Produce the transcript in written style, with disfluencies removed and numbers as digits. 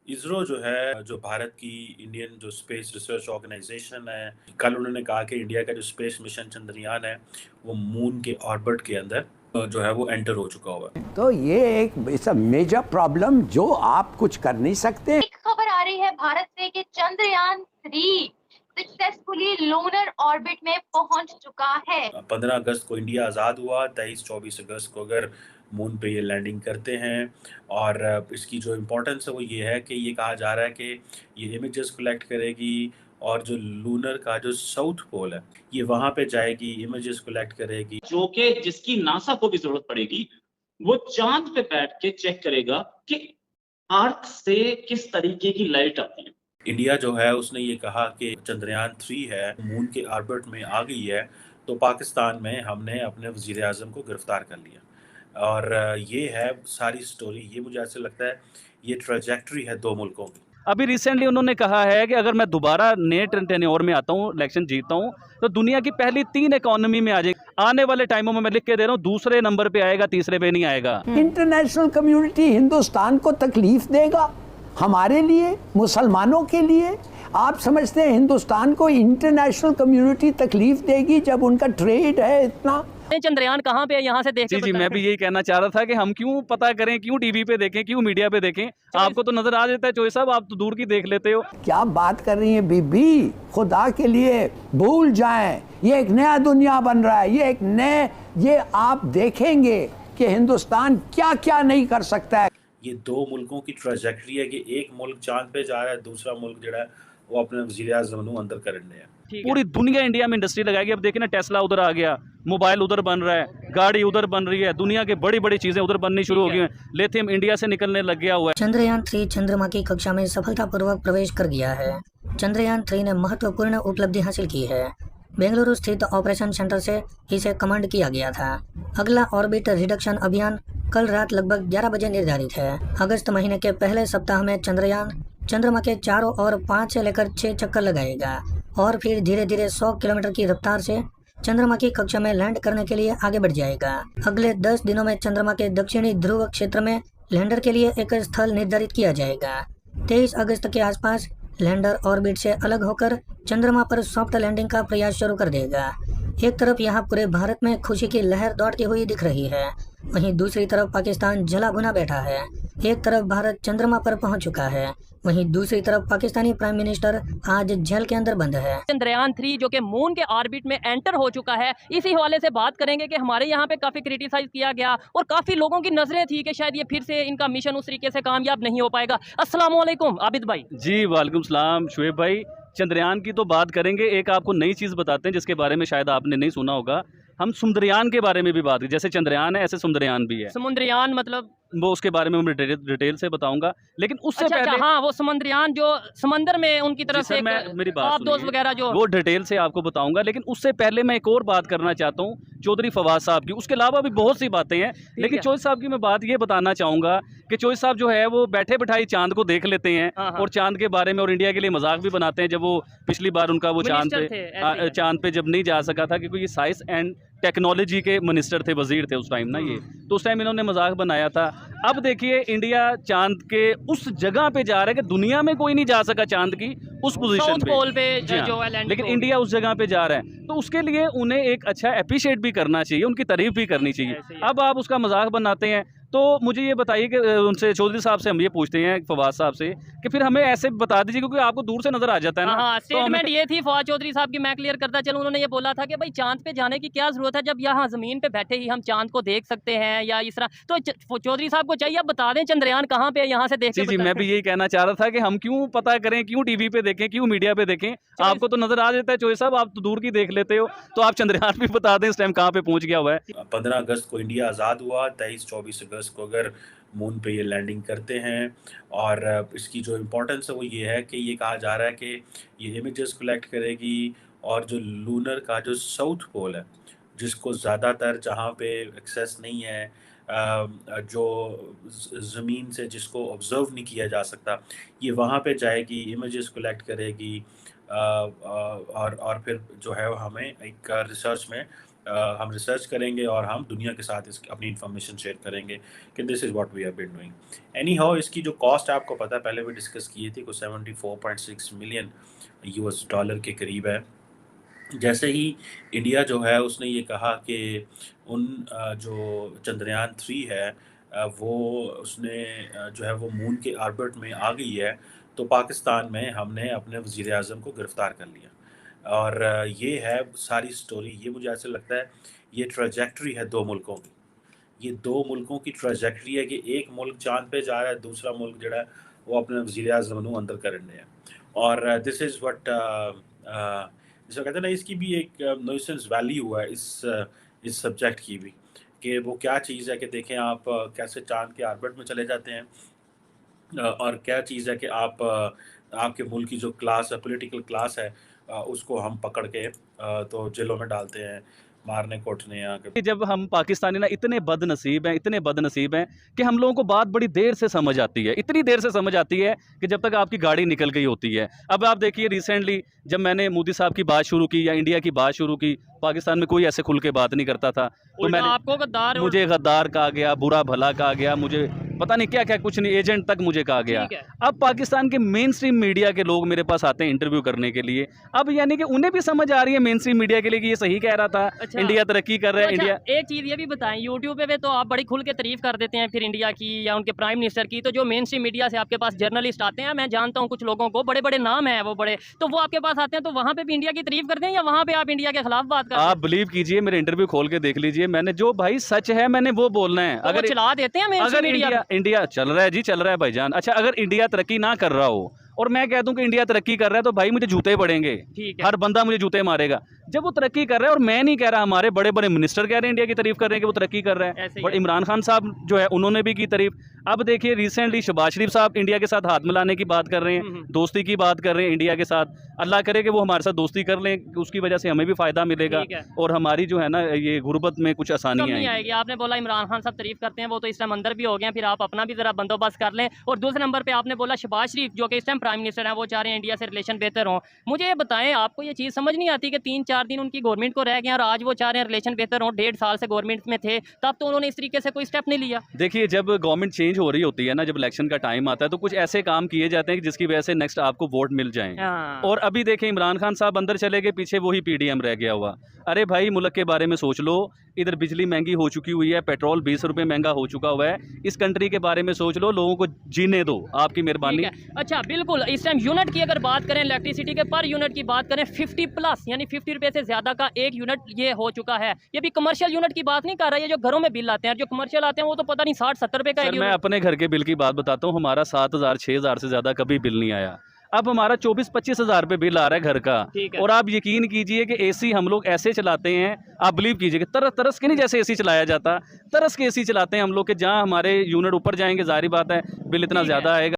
इसरो जो है, जो भारत की इंडियन जो स्पेस रिसर्च ऑर्गेनाइजेशन है, कल उन्होंने कहा कि इंडिया का जो स्पेस मिशन चंद्रयान है, वो मून के ऑर्बिट के अंदर जो है वो एंटर हो चुका हुआ है। तो ये एक इट्स अ मेजर प्रॉब्लम जो आप कुछ कर नहीं सकते। एक खबर आ रही है भारत से कि चंद्रयान 3 सक्सेसफुली लूनर ऑर्बिट में पहुंच चुका है। 15 अगस्त को इंडिया आज़ाद हुआ, 23-24 अगस्त को अगर मून पे ये लैंडिंग करते हैं। और इसकी जो इम्पोर्टेंस है वो ये है कि ये कहा जा रहा है कि ये इमेजेस कलेक्ट करेगी, और जो लूनर का जो साउथ पोल है, ये वहाँ पे जाएगी, इमेजेस कलेक्ट करेगी। जो कि जिसकी नासा को भी जरूरत पड़ेगी, वो चांद पे बैठ के चेक करेगा कि अर्थ से किस तरीके की लाइट आती है। इंडिया जो है उसने ये कहा कि चंद्रयान 3 है, मून के ऑर्बिट में आ गई है, तो पाकिस्तान में हमने अपने वज़ीर आज़म को गिरफ्तार कर लिया। और ये है सारी स्टोरी। ये मुझे ऐसे लगता है ये ट्रैजेक्टरी है दो मुल्कों की। अभी रिसेंटली उन्होंने कहा है कि अगर मैं दोबारा नए टेन्योर में आता हूँ, इलेक्शन जीतता हूँ, तो दुनिया की पहली 3 इकोनॉमी में आ जाएगी। आने वाले टाइमों में मैं लिख के दे रहा हूँ, दूसरे नंबर पे आएगा, तीसरे पे नहीं आएगा। इंटरनेशनल कम्युनिटी हिंदुस्तान को तकलीफ देगा, हमारे लिए, मुसलमानों के लिए। आप समझते हैं हिंदुस्तान को इंटरनेशनल कम्युनिटी तकलीफ देगी जब उनका ट्रेड है इतना? चंद्रयान कहाँ पे है, यहाँ से देख जी, मैं भी यही कहना चाह रहा था कि हम क्यों पता करें, क्यों टीवी पे देखें, क्यों मीडिया पे देखें। आपको तो नजर आ जाता है चोई साहब, आप तो दूर की देख लेते हो। क्या बात कर रही हैं बीबी, खुदा के लिए भूल जाएं, ये एक नया दुनिया बन रहा है। ये आप देखेंगे कि हिंदुस्तान क्या क्या नहीं कर सकता है। ये दो मुल्कों की ट्रैजेक्टरी है कि एक मुल्क चांद पे जा रहा है, दूसरा मुल्क जो है वो अपने वज़ीर आज़म को अंदर करने है। पूरी दुनिया इंडिया में इंडस्ट्री लगाएगी। अब देखिए ना, टेस्ला उधर आ गया, मोबाइल उधर बन रहा है, गाड़ी उधर बन रही है, दुनिया के बड़ी बड़ी चीजें उधर बननी शुरू हो गई हैं। लिथियम इंडिया से निकलने लग गया हुआ है। चंद्रयान 3 चंद्रमा की कक्षा में सफलतापूर्वक प्रवेश कर गया है। चंद्रयान 3 ने महत्वपूर्ण उपलब्धि हासिल की है। बेंगलुरु स्थित ऑपरेशन सेंटर से इसे कमांड किया गया था। अगला ऑर्बिट रिडक्शन अभियान कल रात लगभग 11 बजे निर्धारित है। अगस्त महीने के पहले सप्ताह में चंद्रयान चंद्रमा के चारों ओर 5 से लेकर 6 चक्कर लगाएगा और फिर धीरे धीरे 100 किलोमीटर की रफ्तार से चंद्रमा की कक्षा में लैंड करने के लिए आगे बढ़ जाएगा। अगले 10 दिनों में चंद्रमा के दक्षिणी ध्रुव क्षेत्र में लैंडर के लिए एक स्थल निर्धारित किया जाएगा। 23 अगस्त के आसपास लैंडर ऑर्बिट से अलग होकर चंद्रमा पर सॉफ्ट लैंडिंग का प्रयास शुरू कर देगा। एक तरफ यहाँ पूरे भारत में खुशी की लहर दौड़ती हुई दिख रही है, वहीं दूसरी तरफ पाकिस्तान जला भुना बैठा है। एक तरफ भारत चंद्रमा पर पहुंच चुका है, वहीं दूसरी तरफ पाकिस्तानी प्राइम मिनिस्टर आज जेल के अंदर बंद है। चंद्रयान 3 जो कि मून के ऑर्बिट में एंटर हो चुका है, इसी हवाले से बात करेंगे कि हमारे यहाँ पे काफी क्रिटिसाइज किया गया और काफी लोगों की नजरें थी कि शायद ये फिर से इनका मिशन उस तरीके से कामयाब नहीं हो पाएगा। अस्सलाम वालेकुम आबिद भाई। जी वालेकुम सलाम शुएब भाई। चंद्रयान की तो बात करेंगे, एक आपको नई चीज़ बताते हैं जिसके बारे में शायद आपने नहीं सुना होगा। हम सुंदरयान के बारे में भी बात की, जैसे चंद्रयान है ऐसे सुंदरयान भी है। समुद्रयान मतलब वो उसके बारे में मैं डिटेल से बताऊंगा, लेकिन उससे अच्छा, पहले हाँ वो समुद्रयान जो समंदर में उनकी तरफ से मेरी बात दोस्त सुनिए, वगैरह जो वो डिटेल से आपको बताऊंगा। लेकिन उससे पहले मैं एक और बात करना चाहता हूँ चौधरी फवाद साहब की। उसके अलावा भी बहुत सी बातें हैं, लेकिन चौधरी साहब की मैं बात ये बताना चाहूंगा कि चौधरी साहब जो है वो बैठे बैठाई चांद को देख लेते हैं और चांद के बारे में और इंडिया के लिए मजाक भी बनाते हैं। जब वो पिछली बार उनका वो चांद पे जब नहीं जा सका था, क्योंकि ये साइंस एंड टेक्नोलॉजी के मिनिस्टर थे, वजीर थे उस टाइम ना, ये तो उस टाइम इन्होंने मजाक बनाया था। अब देखिए इंडिया चांद के उस जगह पे जा रहा है कि दुनिया में कोई नहीं जा सका चांद की उस पोजीशन पे, पोल पे जो है, लेकिन इंडिया उस जगह पे जा रहा है, तो उसके लिए उन्हें एक अच्छा अप्रिशिएट भी करना चाहिए, उनकी तारीफ भी करनी चाहिए। अब आप उसका मजाक बनाते हैं, तो मुझे ये बताइए कि उनसे चौधरी साहब से हम ये पूछते हैं फवाद साहब से कि फिर हमें ऐसे बता दीजिए, क्योंकि आपको दूर से नजर आ जाता है ना। हाँ, तो स्टेटमेंट ये थी फवाद चौधरी साहब की, मैं क्लियर करता चलूं। उन्होंने ये बोला था कि भाई चांद पे जाने की क्या जरूरत है जब यहाँ जमीन पे बैठे ही हम चांद को देख सकते हैं या इस तरह। तो चौधरी साहब को चाहिए आप बता दें चंद्रयान कहाँ पे है, यहाँ से देख के। जी, मैं भी यही कहना चाह रहा था कि हम क्यों पता करें, क्यों टीवी पे देखें, क्यों मीडिया पे देखें। आपको तो नजर आ जाता है चौधरी साहब, आप तो दूर की देख लेते हो, तो आप चंद्रयान भी बता दें इस टाइम कहाँ पे पहुंच गया हुआ है। 15 अगस्त को इंडिया आज़ाद हुआ, 23-24 अगस्त को अगर मून पे ये लैंडिंग करते हैं। और इसकी जो इम्पोर्टेंस है वो ये है कि ये कहा जा रहा है कि ये इमेजेस कलेक्ट करेगी, और जो लूनर का जो साउथ पोल है, जिसको ज़्यादातर जहाँ पे एक्सेस नहीं है, जो ज़मीन से जिसको ऑब्ज़र्व नहीं किया जा सकता, ये वहाँ पे जाएगी, इमेजेस कलेक्ट करेगी। और फिर जो है वो हमें एक रिसर्च में हम रिसर्च करेंगे और हम दुनिया के साथ अपनी इन्फॉर्मेशन शेयर करेंगे कि this is what we have been doing. Anyhow इसकी जो कॉस्ट है आपको पता है, पहले भी डिस्कस किए थे, कुछ 74.6 मिलियन यूएस डॉलर के करीब है। जैसे ही इंडिया जो है उसने ये कहा कि उन जो चंद्रयान 3 है वो उसने जो है वो मून के ऑर्बिट में आ गई है, तो पाकिस्तान में हमने अपने वज़ीर-ए-आज़म को गिरफ़्तार कर लिया। और ये है सारी स्टोरी। ये मुझे ऐसा लगता है ये ट्रैजेक्टरी है 2 मुल्कों की। ये 2 मुल्कों की ट्रैजेक्टरी है कि एक मुल्क चाँद पे जा रहा है, दूसरा मुल्क जिहड़ा है वो अपने वज़ीर-ए-आज़म नूं अंदर करन दिया। और दिस इज़ व्हाट जिसे कहते हैं ना, इसकी भी एक न्यूसेंस वैल्यू है इस सब्जेक्ट की भी, कि वो क्या चीज़ है कि देखें आप कैसे चाँद के ऑर्बिट में चले जाते हैं, और क्या चीज़ है कि आप आपके मुल्क की जो क्लास है, पॉलिटिकल क्लास है, उसको हम पकड़ के तो जेलों में डालते हैं, मारने कूटने या कि जब हम पाकिस्तानी ना इतने बदनसीब हैं कि हम लोगों को बात बड़ी देर से समझ आती है, इतनी देर से समझ आती है कि जब तक आपकी गाड़ी निकल गई होती है। अब आप देखिए रिसेंटली जब मैंने मोदी साहब की बात शुरू की या इंडिया की बात शुरू की, पाकिस्तान में कोई ऐसे खुल के बात नहीं करता था, तो उल्टा मैंने आपको गद्दार मुझे गद्दार कहा गया, बुरा भला कहा गया, मुझे पता नहीं क्या क्या, कुछ नहीं, एजेंट तक मुझे कहा गया। ठीक है। अब पाकिस्तान के मेन स्ट्रीम मीडिया के लोग मेरे पास आते हैं इंटरव्यू करने के लिए। अब यानी कि उन्हें भी समझ आ रही है मेन स्ट्रीम मीडिया के लिए कि ये सही कह रहा था, अच्छा। इंडिया तरक्की कर रहा है, तो इंडिया। अच्छा, एक चीज़ ये भी बताएं, यूट्यूब पे तो आप बड़ी खुल के तारीफ कर देते हैं फिर इंडिया की या उनके प्राइम मिनिस्टर की, तो जो मेन स्ट्रीम मीडिया से आपके पास जर्नलिस्ट आते हैं, मैं जानता हूँ कुछ लोगों को, बड़े बड़े नाम हैं वो बड़े, तो वो आपके पास आते हैं तो वहाँ पे भी इंडिया की तारीफ करते हैं या वहाँ पे आप इंडिया के खिलाफ बात करते हैं? आप बिलीव कीजिए, मेरे इंटरव्यू खोल के देख लीजिए, मैंने जो भाई सच है मैंने वो बोलना है। तो वो चला देते हैं मेन स्ट्रीम अगर मीडिया इंडिया चल रहा है जी, चल रहा है भाईजान। अच्छा, अगर इंडिया तरक्की ना कर रहा हो और मैं कह दूं कि इंडिया तरक्की कर रहा है तो भाई मुझे जूते पड़ेंगे, ठीक है। हर बंदा मुझे जूते मारेगा। जब वो तरक्की कर रहा है, और मैं नहीं कह रहा, हमारे बड़े बड़े मिनिस्टर कह रहे हैं, इंडिया की तारीफ कर रहे हैं कि वो तरक्की कर रहा है, ऐसे ही बट है। इमरान खान साहब जो है उन्होंने भी की तारीफ। अब देखिए रिसेंटली शहबाज शरीफ साहब इंडिया के साथ हाथ मिलाने की बात कर रहे हैं, दोस्ती की बात कर रहे हैं इंडिया के साथ। अल्लाह करे कि वो हमारे साथ दोस्ती कर लें, उसकी वजह से हमें भी फ़ायदा मिलेगा ठीक है। और हमारी जो है ना ये गुर्बत में कुछ कम आसानियाँ नहीं आएंगी। आएगी। आपने बोला इमरान खान साहब तारीफ करते हैं, वो तो इस टाइम अंदर भी हो गए हैं, फिर आप अपना भी जरा बंदोबस्त कर लें। और दूसरे नंबर पे आपने बोला शहबाज शरीफ जो कि इस टाइम प्राइम मिनिस्टर हैं, वो चाह रहे हैं इंडिया से रिलेशन बेहतर हों। मुझे ये बताएं, आपको ये चीज़ समझ नहीं आती कि 3-4 दिन उनकी गवर्नमेंट को रह गए और आज वो चाह रहे हैं रिलेशन बेहतर हों? 1.5 साल से गवर्नमेंट में थे, तब तो उन्होंने इस तरीके से कोई स्टेप नहीं लिया। देखिए, जब गवर्नमेंट चेंज हो रही होती है ना, जब इलेक्शन का टाइम आता है तो कुछ ऐसे काम किए जाते हैं कि जिसकी वजह से नेक्स्ट आपको वोट मिल जाएं। हाँ। और अभी देखें इमरान खान साहब अंदर चले गए, पीछे वही पीडीएम रह गया हुआ। अरे भाई, मुल्क के बारे में सोच लो, इधर बिजली महंगी हो चुकी हुई है, पेट्रोल 20 रुपये महंगा हो चुका हुआ है। इस कंट्री के बारे में सोच लो, लोगों को जीने दो, आपकी मेहरबानी। ठीक है। अच्छा, बिल्कुल। इस टाइम यूनिट की अगर बात करें, इलेक्ट्रिसिटी के पर यूनिट की बात करें, 50 प्लस यानी 50 रुपये से ज़्यादा का एक यूनिट ये हो चुका है। ये भी कमर्शियल यूनिट की बात नहीं कर रहा है, ये जो घरों में बिल आते हैं, जो कमर्शियल आते हैं वो तो पता नहीं 60-70 रुपये का सर, एक मैं यूनिट। अपने घर के बिल की बात बताता हूँ, हमारा 7,000 6,000 से ज़्यादा कभी बिल नहीं आया। अब हमारा 24-25 हज़ार रुपये बिल आ रहा है घर का। ठीक है। और आप यकीन कीजिए कि एसी हम लोग ऐसे चलाते हैं, आप बिलीव कीजिए कि तरस के नहीं जैसे एसी चलाया जाता, तरस के एसी चलाते हैं हम लोग कि जहाँ हमारे यूनिट ऊपर जाएंगे, जाहिर बात है बिल इतना ठीक है। ज़्यादा आएगा।